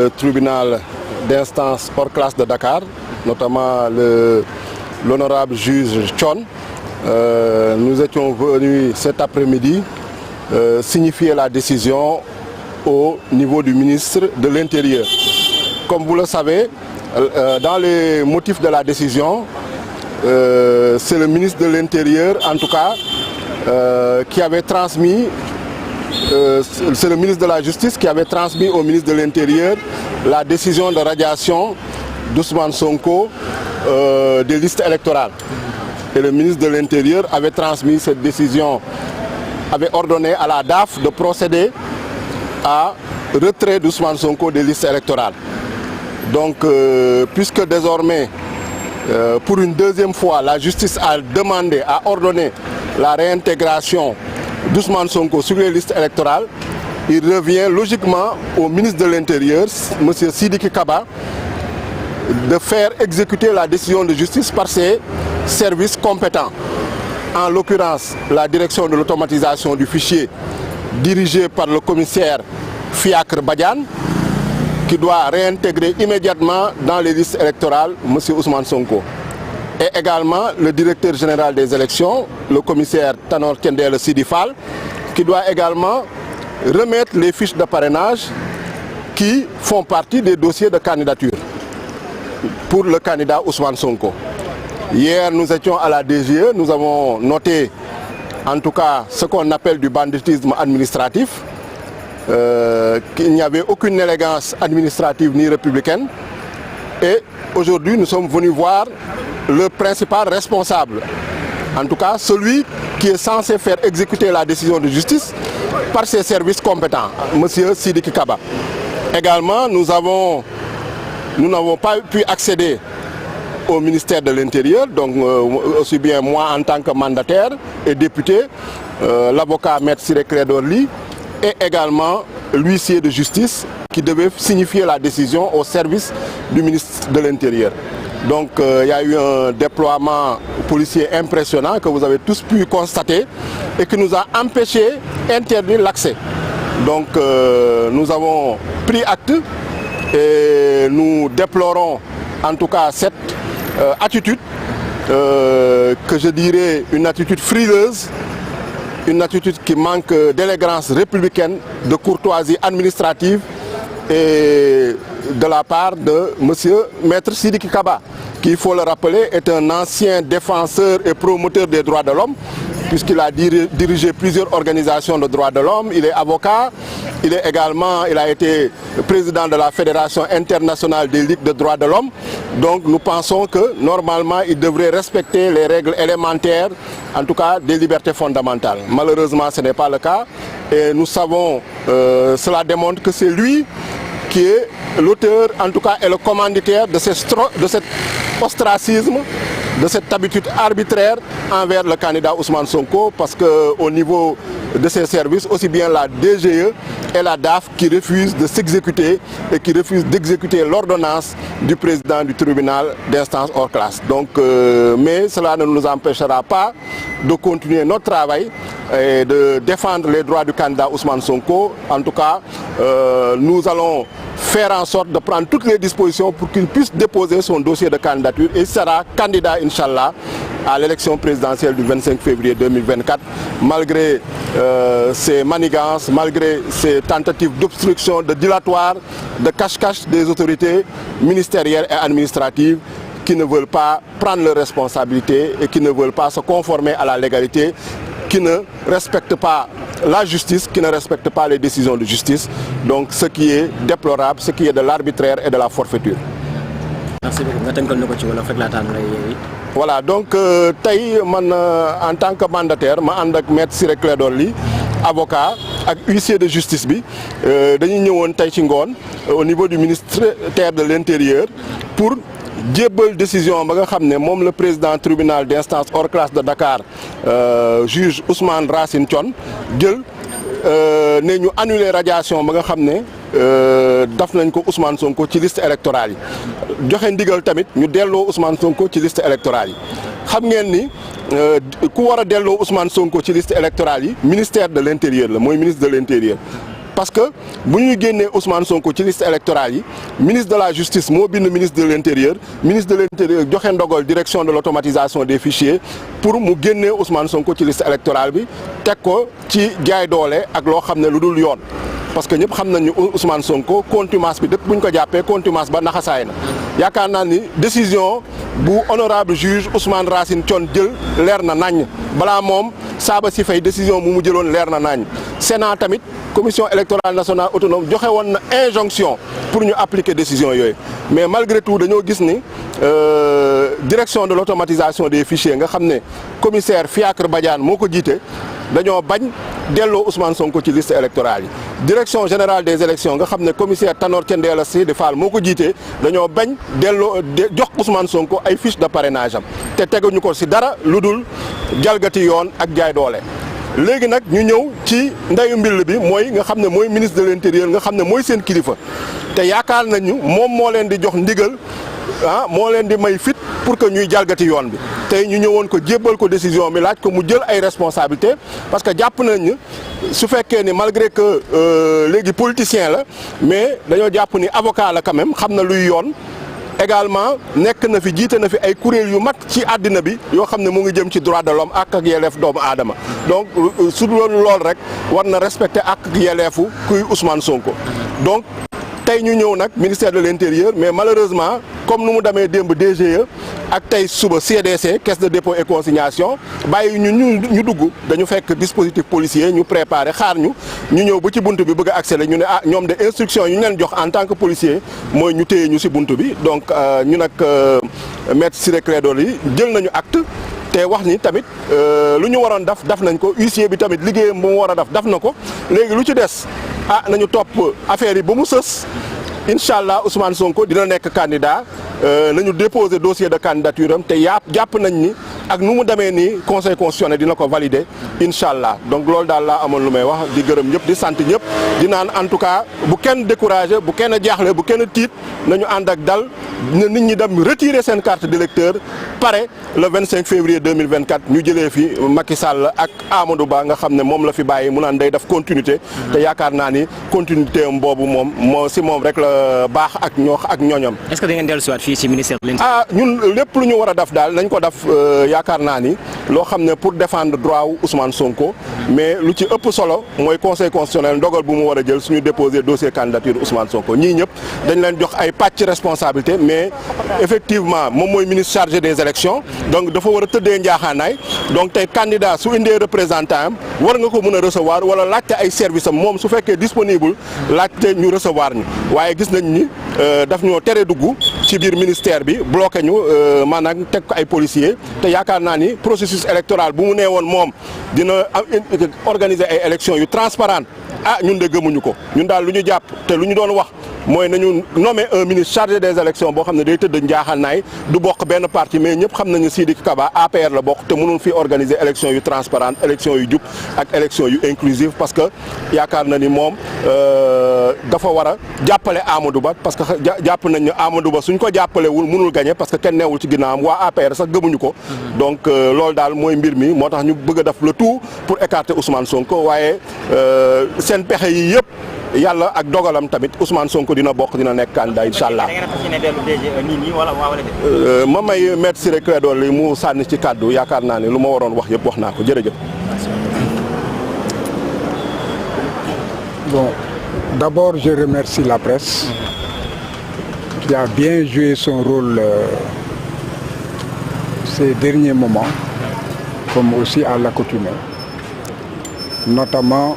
Le tribunal d'instance hors classe de Dakar, notamment l'honorable juge Chon, nous étions venus cet après-midi signifier la décision au niveau du ministre de l'Intérieur. Comme vous le savez, dans les motifs de la décision, c'est le ministre de l'Intérieur, en tout cas, qui avait transmis, c'est le ministre de la Justice qui avait transmis au ministre de l'Intérieur la décision de radiation d'Ousmane Sonko des listes électorales. Et le ministre de l'Intérieur avait transmis cette décision, avait ordonné à la DAF de procéder à retrait d'Ousmane Sonko des listes électorales. Donc, puisque désormais, pour une deuxième fois, la justice a demandé, a ordonné la réintégration d'Ousmane Sonko sur les listes électorales, il revient logiquement au ministre de l'Intérieur, M. Sidiki Kaba, de faire exécuter la décision de justice par ses services compétents. En l'occurrence, la direction de l'automatisation du fichier dirigée par le commissaire Fiacre Badiane, qui doit réintégrer immédiatement dans les listes électorales M. Ousmane Sonko. Et également le directeur général des élections, le commissaire Tanor Kendele Sidifal, qui doit également remettre les fiches de parrainage qui font partie des dossiers de candidature pour le candidat Ousmane Sonko. Hier, nous étions à la DGE, nous avons noté en tout cas ce qu'on appelle du banditisme administratif, qu'il n'y avait aucune élégance administrative ni républicaine. Et aujourd'hui, nous sommes venus voir le principal responsable, en tout cas celui qui est censé faire exécuter la décision de justice par ses services compétents, M. Sidiki Kaba. Également, nous n'avons pas pu accéder au ministère de l'Intérieur, donc aussi bien moi en tant que mandataire et député, l'avocat Maître Ciré Clédor Ly, et également l'huissier de justice qui devait signifier la décision au service du ministre de l'Intérieur. Donc il y a eu un déploiement policier impressionnant que vous avez tous pu constater et qui nous a empêché d'interdire l'accès. Donc nous avons pris acte et nous déplorons en tout cas cette attitude que je dirais une attitude frileuse, une attitude qui manque d'élégance républicaine, de courtoisie administrative et de la part de M. Maître Sidiki Kaba, qui, il faut le rappeler, est un ancien défenseur et promoteur des droits de l'homme, puisqu'il a dirigé plusieurs organisations de droits de l'homme. Il est avocat, il a été président de la Fédération internationale des ligues de droits de l'homme. Donc nous pensons que normalement il devrait respecter les règles élémentaires, en tout cas des libertés fondamentales. Malheureusement ce n'est pas le cas et nous savons, cela démontre que c'est lui qui est l'auteur, en tout cas, et le commanditaire de cet ostracisme, de cette habitude arbitraire envers le candidat Ousmane Sonko, parce qu'au niveau de ses services, aussi bien la DGE et la DAF qui refusent de s'exécuter et qui refusent d'exécuter l'ordonnance du président du tribunal d'instance hors classe. Donc, mais cela ne nous empêchera pas de continuer notre travail et de défendre les droits du candidat Ousmane Sonko. En tout cas, nous allons faire en sorte de prendre toutes les dispositions pour qu'il puisse déposer son dossier de candidature et sera candidat, Inch'Allah, à l'élection présidentielle du 25 février 2024, malgré ces manigances, malgré ces tentatives d'obstruction, de dilatoire, de cache-cache des autorités ministérielles et administratives qui ne veulent pas prendre leurs responsabilités et qui ne veulent pas se conformer à la légalité, qui ne respectent pas la justice, qui ne respectent pas les décisions de justice. Donc ce qui est déplorable, ce qui est de l'arbitraire et de la forfaiture. Merci beaucoup. Voilà, donc en tant que mandataire, je suis avec Maître Ciré Clédor Ly, avocat et huissier de justice. Nous sommes au niveau du ministère de l'Intérieur pour jébbal décision ba nga xamné mom le président tribunal d'instance hors classe de Dakar juge Ousmane Racine Thion jël né ñu annuler radiation ba nga xamné daf nañ ko Ousmane Sonko ci liste électorale yi joxe ndigal tamit ñu delloo Ousmane Sonko ci liste électorale yi xam ngeen ni ku wara delloo Ousmane Sonko ci liste électorale yi ministère de l'Intérieur la moy ministre de l'Intérieur parce que bu ñuy génnee Ousmane Sonko ci liste électorale yi ministre de la justice moo bind ministre de l'intérieur joxe ndogal direction de l'automatisation des fichiers pour mu génnee Ousmane Sonko ci liste électorale bi teg ko ci jaay doole ak loo xam ne lu dul yoon. parce que ñëpp xam nañ ni Ousmane Sonko contumace bi dëpp bu ñu ko jàppee contumace ba naxasaay na yaakaar naa ni décision bu honorable juge Ousmane Racine Thion jël leer na nañ balaa moom Saba si fay décision mu jëloon leer na nañ Sénat tamit commission électorale nationale autonome joxe woon na injonction pour ñu appliquer décision yooyu mais malgré tout dañoo gis ni direction de l'automatisation des fichiers nga xam ne commissaire Fiacre Badiane moo ko jiite dañoo bañ delloo Ousmane Sonko ci liste électorale yi direction générale des élections nga xam ne commissaire Tanor Thiendella Seydi Fall moo ko jiitee dañoo bañ delloo jox Ousmane Sonko ay fiche de parrainage am te teguñu ko ci dara lu dul jalgati yoon ak jaay doole. léegi nag ñu ñëw ci ndeyu mbill bi mooy nga xam ne mooy ministre de l'intérieur nga xam ne mooy seen kilifa te yaakaar nañu moom moo leen di jox ndigal moo leen di may fit pour que ñuy jalgati yoon bi tey ñu ñëwoon ko jébbal ko décision bi laaj ko mu jël ay responsabilités parce que jàpp nañu su fekkee ni malgré que léegi politicien la mais dañoo jàpp ni avocat la quand même xam na luy yoon également nekk na fi jiite na fi ay kuréel yu mag ci àddina bi yoo xam ne mu ngi jëm ci droit de l'homme ak yelleef doomu aadama donc su loolu rek war na respecter ak yelleefu kuy Ousmane Sonko donc tey ñu ñëw nag ministère de l'intérieur mais malheureusement comme nu mu demee démb DGE ak tey suba CDC caisse de dépôt et consignation bàyyi ñu dugg dañu fekk dispositif policier ñu préparé xaar ñu ñëw ba ci buntu bi bëgg a accéder ñu ne ñoom de instruction yu ñu leen jox en tant que policier mooy ñu téye ñu ci buntu bi donc ñu nag maître Ciré Clédor Ly jël nañu acte te wax ni tamit lu ñu waroon daf nañ ko huissier bi tamit liggéeyam bu mu war a daf na ko léegi lu ci des nañu topp affaire yi ba mu sës incha allah Ousmane Sonko dina nekk candidat nañu déposer dossier de candidature am te jàpp nañ ni ak nu mu demee nii conseil constitutionnel dina ko valider incha allah donc loolu daal laa amoon lu may wax di gërëm ñëpp di sant ñëpp di naan en tout cas bu kenn découragé bu kenn jaaxle bu kenn tiit nañu ànd ak dal nit ñi dem retirer seen carte d'électeur pare le 25 février 2024 ñu jëlee fi Macky Sall ak Amadou Ba nga xam ne moom la fi bàyyi mu naan day def continuité te yaakaar naa ni continuité am boobu moom rek la baax ak ñooñam. est-ce que da ngeen dellusiwaat fii ci ministère de l'Intérieur. ñun lépp lu ñu war a def daal nañ ko def yaakaar naa ni loo xam ne pour défendre droit wu Ousmane Sonko mais lu ci ëpp solo mooy conseil constitutionnel ndogal bu mu war a jël suñu déposer dossier candidature Ousmane Sonko ñii ñëpp dañ leen jox ay pàcc responsabilité mais effectivement moom mooy ministre chargé des élections donc dafa war a tëddee njaaxaanaay donc tey candidat su indee représentant am war nga ko mën a recevoir wala laajte ay service am moom su fekkee disponible laajte ñu recevoir ñu waaye gis nañ ni daf ñoo tere dugg ci biir ministère bi bloqué ñu maanaam teg ko ay policiers te yaakaar naa ni processus électoral bu mu nee woon moom dina organiser ay élections yu transparentes ñun de gëmuñu ko ñun daal lu ñu jàpp te lu ñu doon wax mooy nañu nommer un ministre chargé des élections boo xam ne day tëdd njaaxaanaay du bokk benn parti mais ñëpp xam nañu Sidiki Kaba APR la bokk te mënul fi organiser élections yu transparentes élections yu jub ak élections yu inclusive parce que yaakaar na ni moom dafa war a jàppale Amadou Ba parce que jàpp nañ ne Amadou Ba suñ ko jàppalewul mënul gagner parce que kenn neewul ci ginnaawam waa APR sax gëmuñu ko donc loolu daal mooy mbir mi moo tax ñu bëgg a def le tout pour écarter Ousmane Sonko waaye seen pexe yi yëpp yàlla ak dogalam tamit Ousmane Sonko dina bokk dina nekk candidat incha allah. ma may maître Ciré Clédor Ly mu sànni ci kàddu yaakaar naa ne lu ma waroon wax yëpp wax naa ko jërëjëf. Bon, d'abord je remercie la presse qui a bien joué son rôle ces derniers moments comme aussi à l'accoutumée, notamment